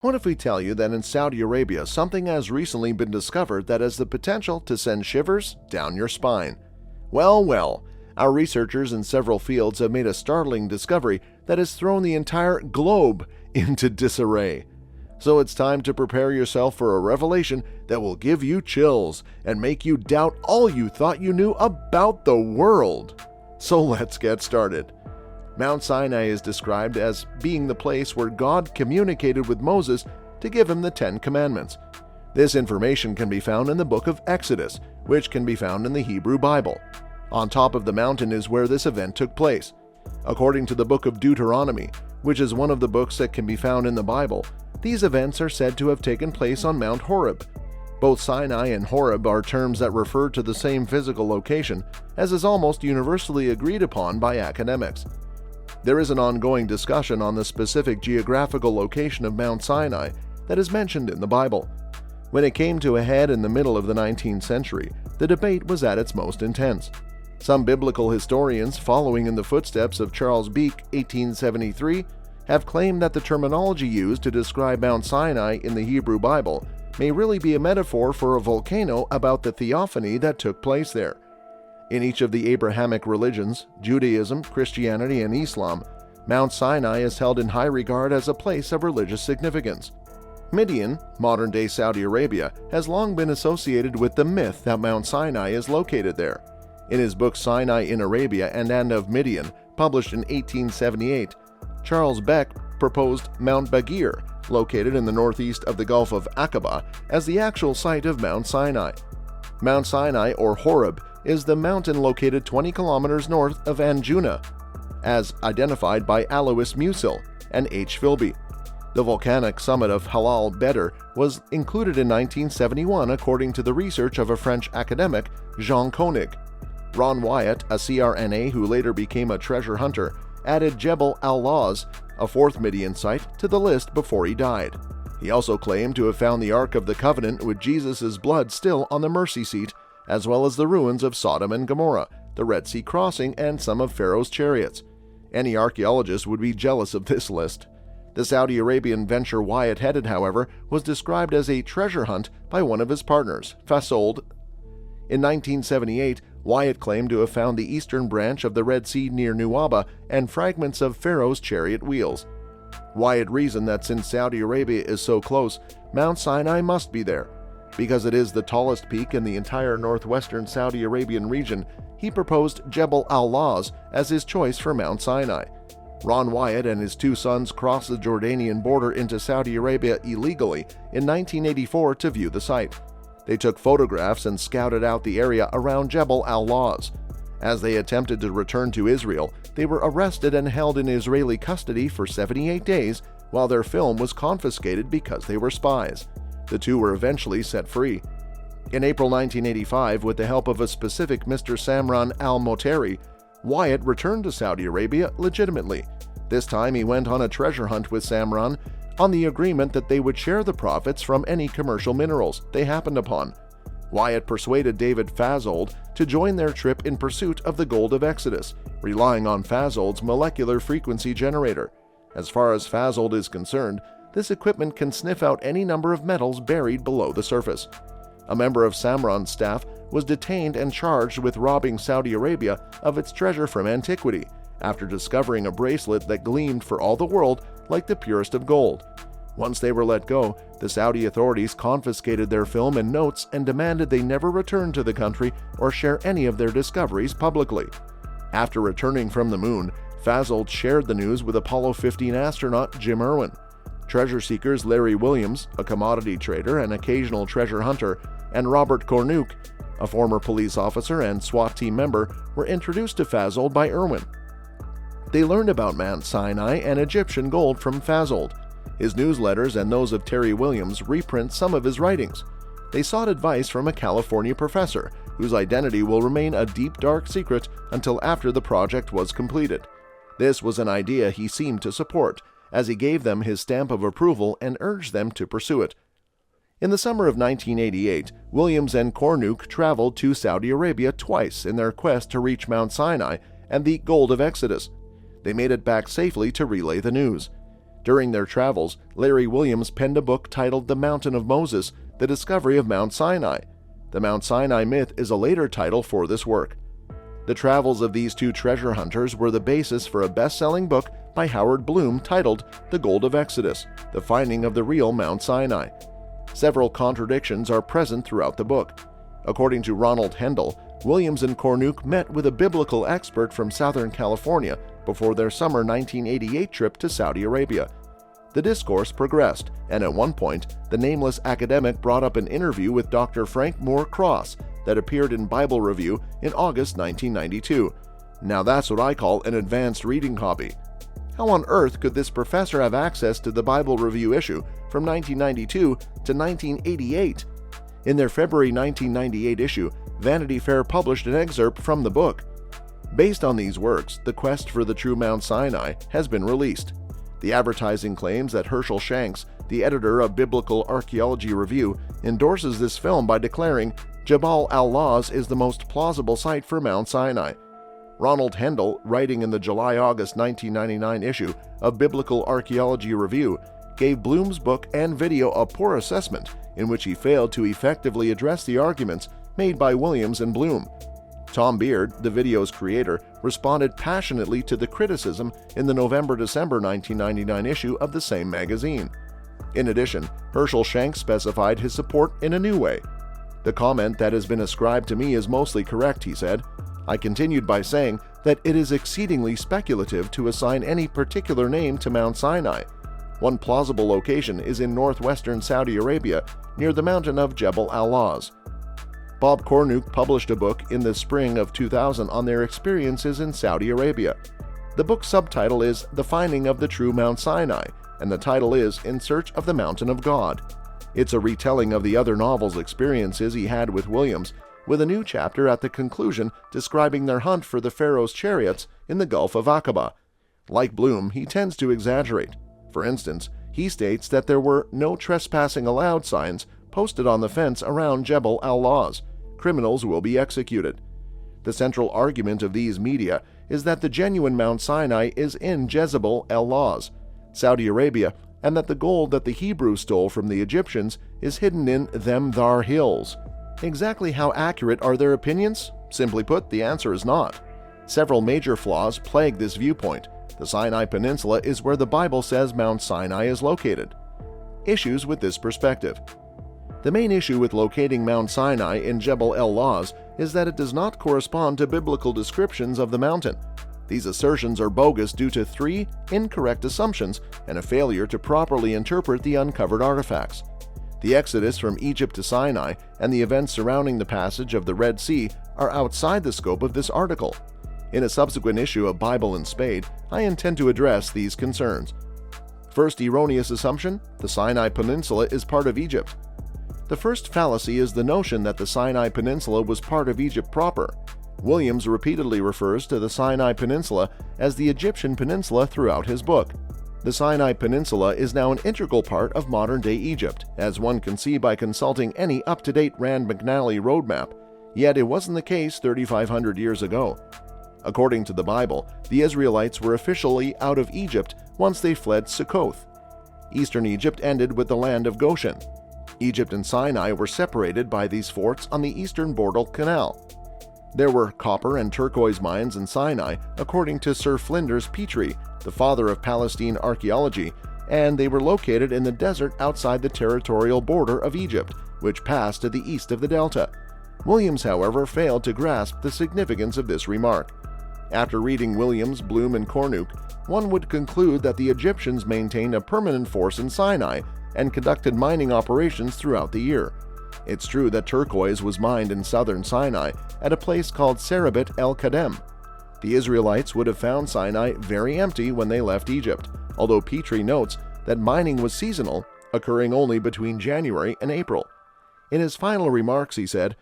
What if we tell you that in Saudi Arabia something has recently been discovered that has the potential to send shivers down your spine? Well, our researchers in several fields have made a startling discovery that has thrown the entire globe into disarray. So it's time to prepare yourself for a revelation that will give you chills and make you doubt all you thought you knew about the world. So let's get started. Mount Sinai is described as being the place where God communicated with Moses to give him the 10 Commandments. This information can be found in the Book of Exodus, which can be found in the Hebrew Bible. On top of the mountain is where this event took place. According to the Book of Deuteronomy, which is one of the books that can be found in the Bible, these events are said to have taken place on Mount Horeb. Both Sinai and Horeb are terms that refer to the same physical location, as is almost universally agreed upon by academics. There is an ongoing discussion on the specific geographical location of Mount Sinai that is mentioned in the Bible. When it came to a head in the middle of the 19th century, the debate was at its most intense. Some biblical historians, following in the footsteps of Charles Beeke, 1873, have claimed that the terminology used to describe Mount Sinai in the Hebrew Bible may really be a metaphor for a volcano about the theophany that took place there. In each of the Abrahamic religions, Judaism, Christianity, and Islam, Mount Sinai is held in high regard as a place of religious significance. Midian, modern-day Saudi Arabia, has long been associated with the myth that Mount Sinai is located there. In his book Sinai in Arabia and of Midian, published in 1878, Charles Beck proposed Mount Bagir, located in the northeast of the Gulf of Aqaba, as the actual site of Mount Sinai. Mount Sinai, or Horeb, is the mountain located 20 kilometers north of Anjuna, as identified by Alois Musil and H. Philby. The volcanic summit of Halal Bedr was included in 1971 according to the research of a French academic, Jean Koenig. Ron Wyatt, a CRNA who later became a treasure hunter, added Jebel al-Lawz, a fourth Midian site, to the list before he died. He also claimed to have found the Ark of the Covenant with Jesus' blood still on the mercy seat, as well as the ruins of Sodom and Gomorrah, the Red Sea crossing, and some of Pharaoh's chariots. Any archaeologist would be jealous of this list. The Saudi Arabian venture Wyatt headed, however, was described as a treasure hunt by one of his partners, Fasold. In 1978, Wyatt claimed to have found the eastern branch of the Red Sea near Nuwaba and fragments of Pharaoh's chariot wheels. Wyatt reasoned that since Saudi Arabia is so close, Mount Sinai must be there. Because it is the tallest peak in the entire northwestern Saudi Arabian region, he proposed Jebel al-Lawz as his choice for Mount Sinai. Ron Wyatt and his 2 sons crossed the Jordanian border into Saudi Arabia illegally in 1984 to view the site. They took photographs and scouted out the area around Jebel al-Lawz. As they attempted to return to Israel, they were arrested and held in Israeli custody for 78 days while their film was confiscated because they were spies. The 2 were eventually set free. In April 1985, with the help of a specific Mr. Samran al-Moteri, Wyatt returned to Saudi Arabia legitimately. This time he went on a treasure hunt with Samran on the agreement that they would share the profits from any commercial minerals they happened upon. Wyatt persuaded David Fasold to join their trip in pursuit of the gold of Exodus, relying on Fasold's molecular frequency generator. As far as Fasold is concerned, this equipment can sniff out any number of metals buried below the surface. A member of Samran's staff was detained and charged with robbing Saudi Arabia of its treasure from antiquity after discovering a bracelet that gleamed for all the world like the purest of gold. Once they were let go, the Saudi authorities confiscated their film and notes and demanded they never return to the country or share any of their discoveries publicly. After returning from the moon, Fasold shared the news with Apollo 15 astronaut Jim Irwin. Treasure seekers Larry Williams, a commodity trader and occasional treasure hunter, and Robert Cornuke, a former police officer and SWAT team member, were introduced to Fasold by Irwin. They learned about Mount Sinai and Egyptian gold from Fasold. His newsletters and those of Terry Williams reprint some of his writings. They sought advice from a California professor, whose identity will remain a deep, dark secret until after the project was completed. This was an idea he seemed to support, as he gave them his stamp of approval and urged them to pursue it. In the summer of 1988, Williams and Cornuke traveled to Saudi Arabia twice in their quest to reach Mount Sinai and the Gold of Exodus. They made it back safely to relay the news. During their travels, Larry Williams penned a book titled The Mountain of Moses, The Discovery of Mount Sinai. The Mount Sinai Myth is a later title for this work. The travels of these two treasure hunters were the basis for a best-selling book by Howard Bloom titled The Gold of Exodus, The Finding of the Real Mount Sinai. Several contradictions are present throughout the book. According to Ronald Hendel, Williams and Cornuke met with a biblical expert from Southern California before their summer 1988 trip to Saudi Arabia. The discourse progressed, and at one point, the nameless academic brought up an interview with Dr. Frank Moore Cross that appeared in Bible Review in August 1992. Now that's what I call an advanced reading hobby. How on earth could this professor have access to the Bible Review issue from 1992 to 1988? In their February 1998 issue, Vanity Fair published an excerpt from the book. Based on these works, The Quest for the True Mount Sinai has been released. The advertising claims that Herschel Shanks, the editor of Biblical Archaeology Review, endorses this film by declaring Jabal al-Lawz is the most plausible site for Mount Sinai. Ronald Hendel, writing in the July-August 1999 issue of Biblical Archaeology Review, gave Bloom's book and video a poor assessment in which he failed to effectively address the arguments made by Williams and Bloom. Tom Beard, the video's creator, responded passionately to the criticism in the November-December 1999 issue of the same magazine. In addition, Herschel Shanks specified his support in a new way. "The comment that has been ascribed to me is mostly correct," he said. "I continued by saying that it is exceedingly speculative to assign any particular name to Mount Sinai. One plausible location is in northwestern Saudi Arabia, near the mountain of Jebel al-Lawz." Bob Cornuke published a book in the spring of 2000 on their experiences in Saudi Arabia. The book's subtitle is The Finding of the True Mount Sinai, and the title is In Search of the Mountain of God. It's a retelling of the other novel's experiences he had with Williams, with a new chapter at the conclusion describing their hunt for the Pharaoh's chariots in the Gulf of Aqaba. Like Bloom, he tends to exaggerate. For instance, he states that there were no trespassing allowed signs posted on the fence around Jebel al-Lawz. Criminals will be executed. The central argument of these media is that the genuine Mount Sinai is in Jebel al-Lawz, Saudi Arabia, and that the gold that the Hebrews stole from the Egyptians is hidden in them thar hills. Exactly how accurate are their opinions? Simply put, the answer is not. Several major flaws plague this viewpoint. The Sinai Peninsula is where the Bible says Mount Sinai is located. Issues with this perspective. The main issue with locating Mount Sinai in Jebel al-Lawz is that it does not correspond to biblical descriptions of the mountain. These assertions are bogus due to 3 incorrect assumptions and a failure to properly interpret the uncovered artifacts. The exodus from Egypt to Sinai and the events surrounding the passage of the Red Sea are outside the scope of this article. In a subsequent issue of Bible and Spade, I intend to address these concerns. First erroneous assumption: the Sinai Peninsula is part of Egypt. The first fallacy is the notion that the Sinai Peninsula was part of Egypt proper. Williams repeatedly refers to the Sinai Peninsula as the Egyptian Peninsula throughout his book. The Sinai Peninsula is now an integral part of modern-day Egypt, as one can see by consulting any up-to-date Rand McNally roadmap, yet it wasn't the case 3,500 years ago. According to the Bible, the Israelites were officially out of Egypt once they fled Sukkoth. Eastern Egypt ended with the land of Goshen. Egypt and Sinai were separated by these forts on the eastern Border Canal. There were copper and turquoise mines in Sinai, according to Sir Flinders Petrie, the father of Palestine archaeology, and they were located in the desert outside the territorial border of Egypt, which passed to the east of the delta. Williams, however, failed to grasp the significance of this remark. After reading Williams, Bloom, and Cornuke, one would conclude that the Egyptians maintained a permanent force in Sinai and conducted mining operations throughout the year. It's true that turquoise was mined in southern Sinai at a place called Serabit el-Kadem. The Israelites would have found Sinai very empty when they left Egypt, although Petrie notes that mining was seasonal, occurring only between January and April. In his final remarks, he said,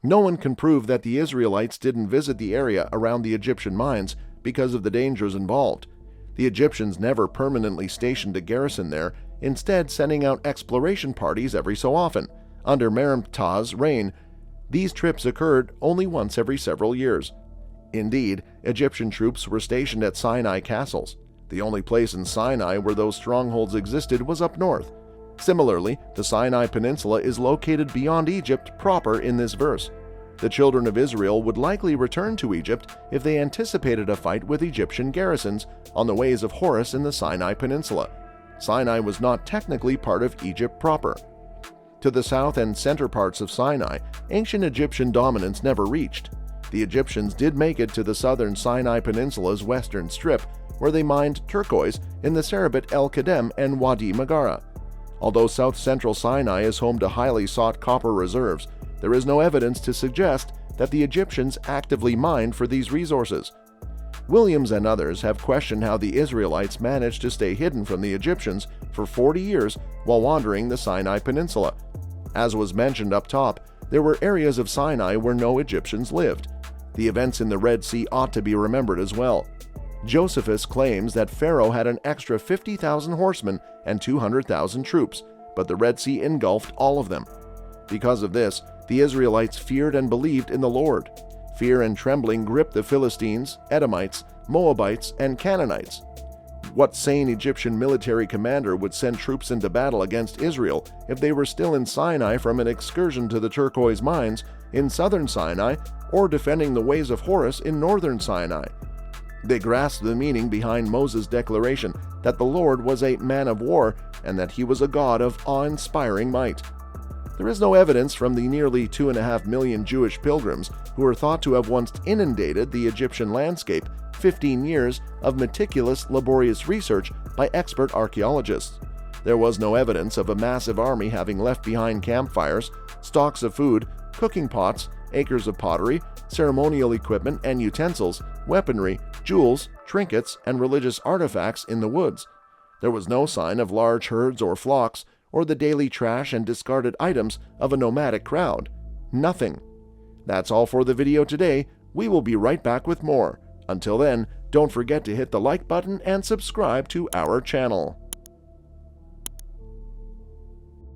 "No one can prove that the Israelites didn't visit the area around the Egyptian mines because of the dangers involved. The Egyptians never permanently stationed a garrison there, instead sending out exploration parties every so often. Under Merenptah's reign, these trips occurred only once every several years. Indeed, Egyptian troops were stationed at Sinai castles. The only place in Sinai where those strongholds existed was up north. Similarly, the Sinai Peninsula is located beyond Egypt proper in this verse. The children of Israel would likely return to Egypt if they anticipated a fight with Egyptian garrisons on the ways of Horus in the Sinai Peninsula. Sinai was not technically part of Egypt proper. To the south and center parts of Sinai, ancient Egyptian dominance never reached. The Egyptians did make it to the southern Sinai Peninsula's western strip, where they mined turquoise in the Serabit El Kadem and Wadi Magara. Although south-central Sinai is home to highly sought copper reserves, there is no evidence to suggest that the Egyptians actively mined for these resources. Williams and others have questioned how the Israelites managed to stay hidden from the Egyptians for 40 years while wandering the Sinai Peninsula. As was mentioned up top, there were areas of Sinai where no Egyptians lived. The events in the Red Sea ought to be remembered as well. Josephus claims that Pharaoh had an extra 50,000 horsemen and 200,000 troops, but the Red Sea engulfed all of them. Because of this, the Israelites feared and believed in the Lord. Fear and trembling gripped the Philistines, Edomites, Moabites, and Canaanites. What sane Egyptian military commander would send troops into battle against Israel if they were still in Sinai from an excursion to the turquoise mines in southern Sinai or defending the ways of Horus in northern Sinai? They grasped the meaning behind Moses' declaration that the Lord was a man of war and that he was a God of awe-inspiring might. There is no evidence from the nearly 2.5 million Jewish pilgrims who are thought to have once inundated the Egyptian landscape 15 years of meticulous, laborious research by expert archaeologists. There was no evidence of a massive army having left behind campfires, stocks of food, cooking pots, acres of pottery, ceremonial equipment and utensils, weaponry, jewels, trinkets, and religious artifacts in the woods. There was no sign of large herds or flocks, or the daily trash and discarded items of a nomadic crowd. Nothing. That's all for the video today. We will be right back with more. Until then, don't forget to hit the like button and subscribe to our channel.